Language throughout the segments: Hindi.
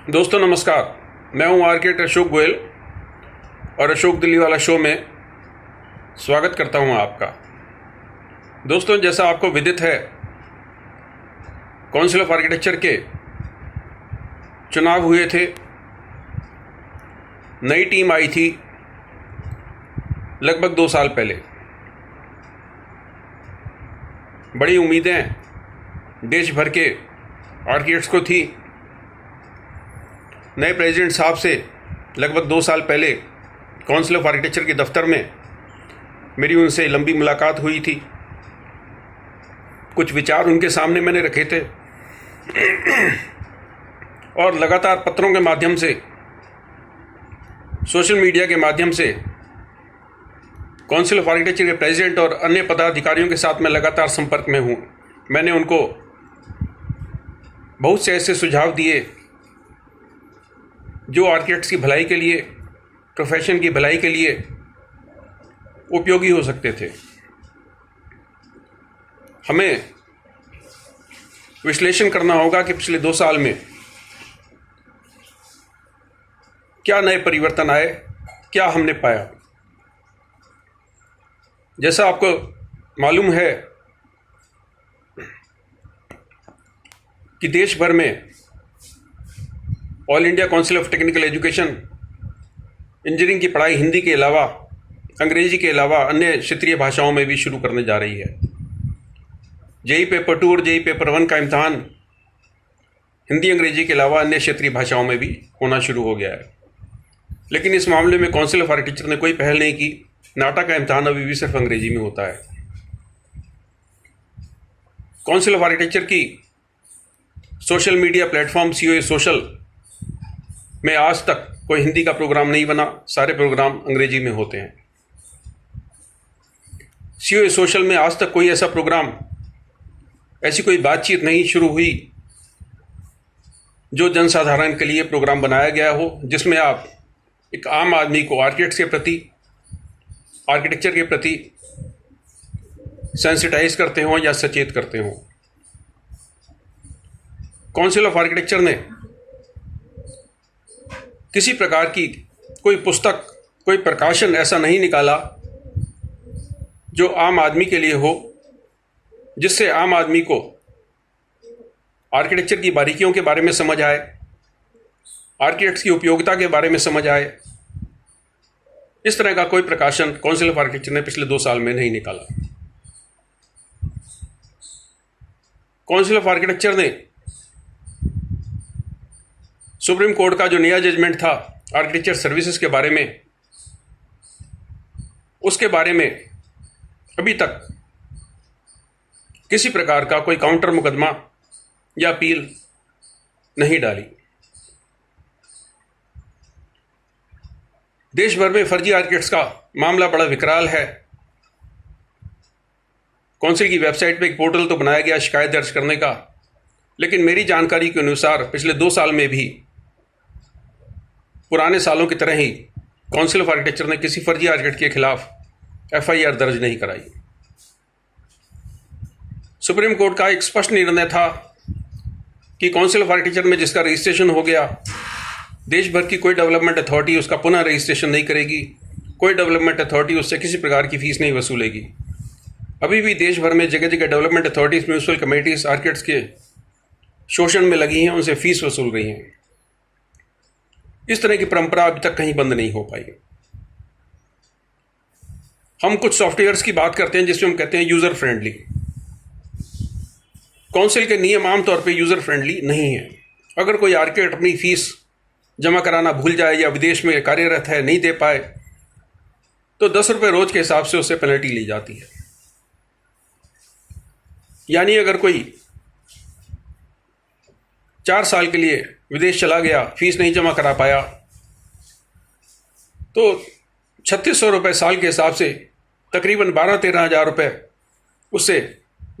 दोस्तों नमस्कार। मैं हूं आर्किटेक्ट अशोक गोयल और अशोक दिल्लीवाला शो में स्वागत करता हूं आपका। दोस्तों, जैसा आपको विदित है, काउंसिल ऑफ आर्किटेक्चर के चुनाव हुए थे। नई टीम आई थी लगभग 2 साल पहले। बड़ी उम्मीदें देश भर के आर्किटेक्ट्स को थी। नए प्रेसिडेंट साहब से लगभग 2 साल पहले काउंसिल ऑफ आर्किटेक्चर के दफ्तर में मेरी उनसे लंबी मुलाकात हुई थी। कुछ विचार उनके सामने मैंने रखे थे और लगातार पत्रों के माध्यम से, सोशल मीडिया के माध्यम से काउंसिल ऑफ आर्किटेक्चर के प्रेसिडेंट और अन्य पदाधिकारियों के साथ मैं लगातार संपर्क में हूँ। मैंने उनको बहुत से ऐसे सुझाव दिए जो आर्किटेक्ट्स की भलाई के लिए, प्रोफेशन की भलाई के लिए उपयोगी हो सकते थे। हमें विश्लेषण करना होगा कि पिछले 2 साल में क्या नए परिवर्तन आए, क्या हमने पाया। जैसा आपको मालूम है कि देश भर में all India council of technical education engineering की पढ़ाई हिंदी के अलावा, अंग्रेजी के अलावा अन्य क्षेत्रीय भाषाओं में भी शुरू करने जा रही है। जेई पेपर 2 और जेई पेपर 1 का इम्तहान हिंदी अंग्रेजी के अलावा अन्य क्षेत्रीय भाषाओं में भी होना शुरू हो गया है। लेकिन इस मामले में काउंसिल ऑफ आर्किटेक्चर ने कोई पहल नहीं की। नाटा का इम्तहान अभी भी सिर्फ अंग्रेजी में होता है। काउंसिल ऑफ आर्किटेक्चर की social media platform COA social में आज तक कोई हिंदी का प्रोग्राम नहीं बना। सारे प्रोग्राम अंग्रेजी में होते हैं। सीओए सोशल में आज तक कोई ऐसा प्रोग्राम, ऐसी कोई बातचीत नहीं शुरू हुई जो जनसाधारण के लिए प्रोग्राम बनाया गया हो, जिसमें आप एक आम आदमी को आर्किटेक्ट्स के प्रति, आर्किटेक्चर के प्रति सेंसिटाइज करते हों या सचेत करते हों। काउंसिल ऑफ आर्किटेक्चर ने किसी प्रकार की कोई पुस्तक, कोई प्रकाशन ऐसा नहीं निकाला जो आम आदमी के लिए हो, जिससे आम आदमी को आर्किटेक्चर की बारीकियों के बारे में समझ आए, आर्किटेक्ट्स की उपयोगिता के बारे में समझ आए। इस तरह का कोई प्रकाशन काउंसिल ऑफ आर्किटेक्चर ने पिछले 2 साल में नहीं निकाला। काउंसिल ऑफ आर्किटेक्चर ने सुप्रीम कोर्ट का जो नया जजमेंट था आर्किटेक्चर सर्विसेज के बारे में, उसके बारे में अभी तक किसी प्रकार का कोई काउंटर मुकदमा या अपील नहीं डाली। देश भर में फर्जी आर्किटेक्ट्स का मामला बड़ा विकराल है। काउंसिल की वेबसाइट पे एक पोर्टल तो बनाया गया शिकायत दर्ज करने का, लेकिन मेरी जानकारी के अनुसार पिछले 2 साल में भी पुराने सालों की तरह ही काउंसिल ऑफ आर्किटेक्चर ने किसी फर्जी आर्किटेक्ट के खिलाफ एफआईआर दर्ज नहीं कराई। सुप्रीम कोर्ट का एक स्पष्ट निर्णय था कि काउंसिल ऑफ आर्किटेक्चर में जिसका रजिस्ट्रेशन हो गया, देश भर की कोई डेवलपमेंट अथॉरिटी उसका पुनः रजिस्ट्रेशन नहीं करेगी। कोई डेवलपमेंट अथॉरिटी उससे किसी प्रकार की फीस नहीं वसूलेगी। अभी भी देश भर में जगह जगह development authorities, municipal committees architects के शोषण में लगी हैं, उनसे फीस वसूल रही हैं। इस तरह की परंपरा अभी तक कहीं बंद नहीं हो पाई। हम कुछ सॉफ्टवेयर्स की बात करते हैं जिसमें हम कहते हैं यूजर फ्रेंडली। काउंसिल के नियम आमतौर पे यूजर फ्रेंडली नहीं है। अगर कोई आर्किटेक्ट अपनी फीस जमा कराना भूल जाए या विदेश में कार्यरत है, नहीं दे पाए, तो 10 रुपये रोज के हिसाब से उससे पेनल्टी ली जाती है। यानी अगर कोई 4 साल के लिए विदेश चला गया, फीस नहीं जमा करा पाया, तो 3600 रुपये साल के हिसाब से तकरीबन 12-13 हज़ार रुपये उससे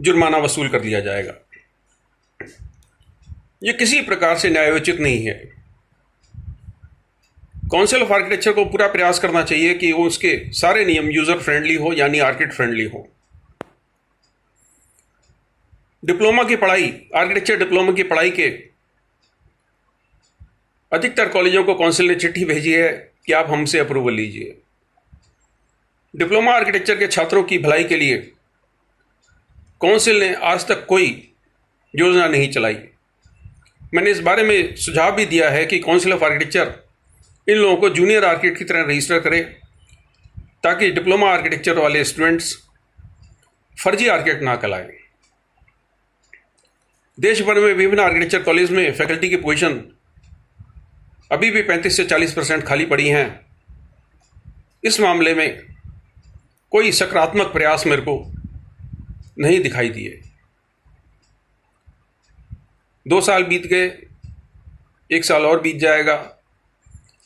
जुर्माना वसूल कर लिया जाएगा। ये किसी प्रकार से न्यायोचित नहीं है। काउंसिल ऑफ आर्किटेक्चर को पूरा प्रयास करना चाहिए कि वो उसके सारे नियम यूजर फ्रेंडली हो, यानी आर्किटेक्ट फ्रेंडली हो। डिप्लोमा की पढ़ाई, आर्किटेक्चर डिप्लोमा की पढ़ाई के अधिकतर कॉलेजों को काउंसिल ने चिट्ठी भेजी है कि आप हमसे अप्रूवल लीजिए। डिप्लोमा आर्किटेक्चर के छात्रों की भलाई के लिए काउंसिल ने आज तक कोई योजना नहीं चलाई। मैंने इस बारे में सुझाव भी दिया है कि काउंसिल ऑफ आर्किटेक्चर इन लोगों को जूनियर आर्किटेक्ट की तरह रजिस्टर करे, ताकि डिप्लोमा आर्किटेक्चर वाले स्टूडेंट्स फर्जी आर्किटेक्ट ना कहलाएं। देश भर में विभिन्न आर्किटेक्चर कॉलेज में फैकल्टी की पोजीशन अभी भी 35 से 40% खाली पड़ी हैं। इस मामले में कोई सकारात्मक प्रयास मेरे को नहीं दिखाई दिए। 2 साल बीत गए, 1 साल और बीत जाएगा।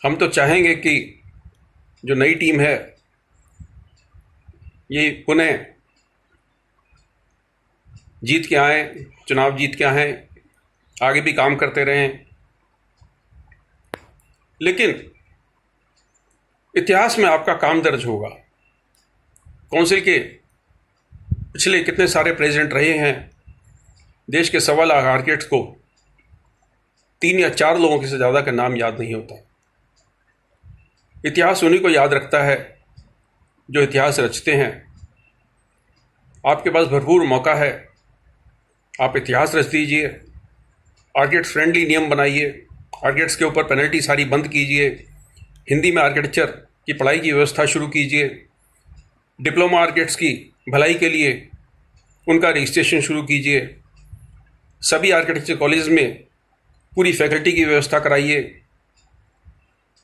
हम तो चाहेंगे कि जो नई टीम है ये पुनः जीत के आए, चुनाव जीत के आए, आगे भी काम करते रहें। लेकिन इतिहास में आपका काम दर्ज होगा। काउंसिल के पिछले कितने सारे प्रेसिडेंट रहे हैं। देश के 1.25 लाख आर्किटेक्ट्स को 3 या 4 लोगों के से ज़्यादा का नाम याद नहीं होता। इतिहास उन्हीं को याद रखता है जो इतिहास रचते हैं। आपके पास भरपूर मौका है, आप इतिहास रच दीजिए। आर्किटेक्ट्स फ्रेंडली नियम बनाइए, आर्किटेक्ट्स के ऊपर पेनल्टी सारी बंद कीजिए। हिंदी में आर्किटेक्चर की पढ़ाई की व्यवस्था शुरू कीजिए। डिप्लोमा आर्किटेक्ट्स की भलाई के लिए उनका रजिस्ट्रेशन शुरू कीजिए। सभी आर्किटेक्चर कॉलेज में पूरी फैकल्टी की व्यवस्था कराइए।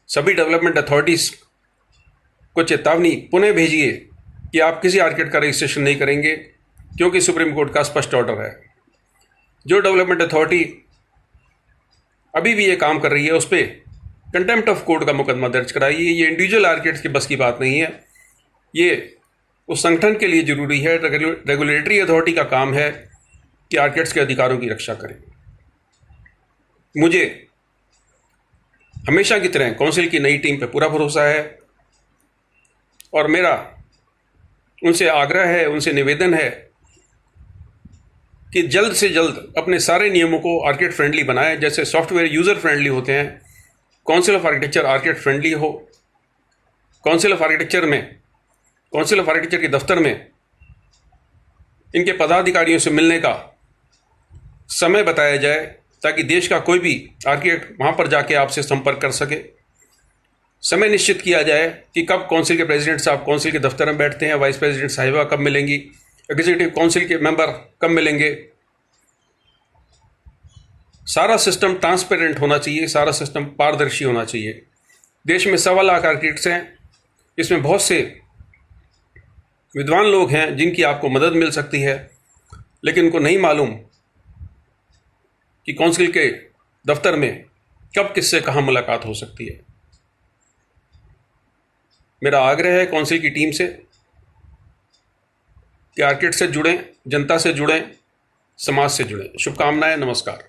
सभी डेवलपमेंट अथॉरिटीज़ को चेतावनी पुनः भेजिए कि आप किसी आर्किटेक्ट का रजिस्ट्रेशन नहीं करेंगे, क्योंकि सुप्रीम कोर्ट का स्पष्ट ऑर्डर है। जो डेवलपमेंट अथॉरिटी अभी भी ये काम कर रही है उस पर कंटेम्प्ट ऑफ कोर्ट का मुकदमा दर्ज कराइए। ये इंडिविजुअल आर्किटेक्ट्स की बस की बात नहीं है। ये उस संगठन के लिए ज़रूरी है, रेगुलेटरी अथॉरिटी का काम है कि आर्किटेक्ट्स के अधिकारों की रक्षा करें। मुझे हमेशा की तरह काउंसिल की नई टीम पर पूरा भरोसा है और मेरा उनसे आग्रह है, उनसे निवेदन है कि जल्द से जल्द अपने सारे नियमों को आर्किटेक्ट फ्रेंडली बनाएं। जैसे सॉफ्टवेयर यूज़र फ्रेंडली होते हैं, council of architecture architect friendly हो। काउंसिल ऑफ आर्किटेक्चर के दफ्तर में इनके पदाधिकारियों से मिलने का समय बताया जाए, ताकि देश का कोई भी आर्किटेक्ट वहाँ पर जाके आपसे संपर्क कर सके। समय निश्चित किया जाए कि कब काउंसिल के प्रेसिडेंट साहब काउंसिल के दफ्तर में बैठते हैं, वाइस प्रेसिडेंट साहिबा कब मिलेंगी, एग्जीक्यूटिव काउंसिल के मेंबर कब मिलेंगे। सारा सिस्टम ट्रांसपेरेंट होना चाहिए, सारा सिस्टम पारदर्शी होना चाहिए। देश में 1.25 लाख आर्किटेक्ट्स हैं, इसमें बहुत से विद्वान लोग हैं जिनकी आपको मदद मिल सकती है, लेकिन उनको नहीं मालूम कि काउंसिल के दफ्तर में कब किससे कहाँ मुलाकात हो सकती है। मेरा आग्रह है काउंसिल की टीम से कि आर्किटेक्ट से जुड़ें, जनता से जुड़ें, समाज से जुड़ें। शुभकामनाएं, नमस्कार।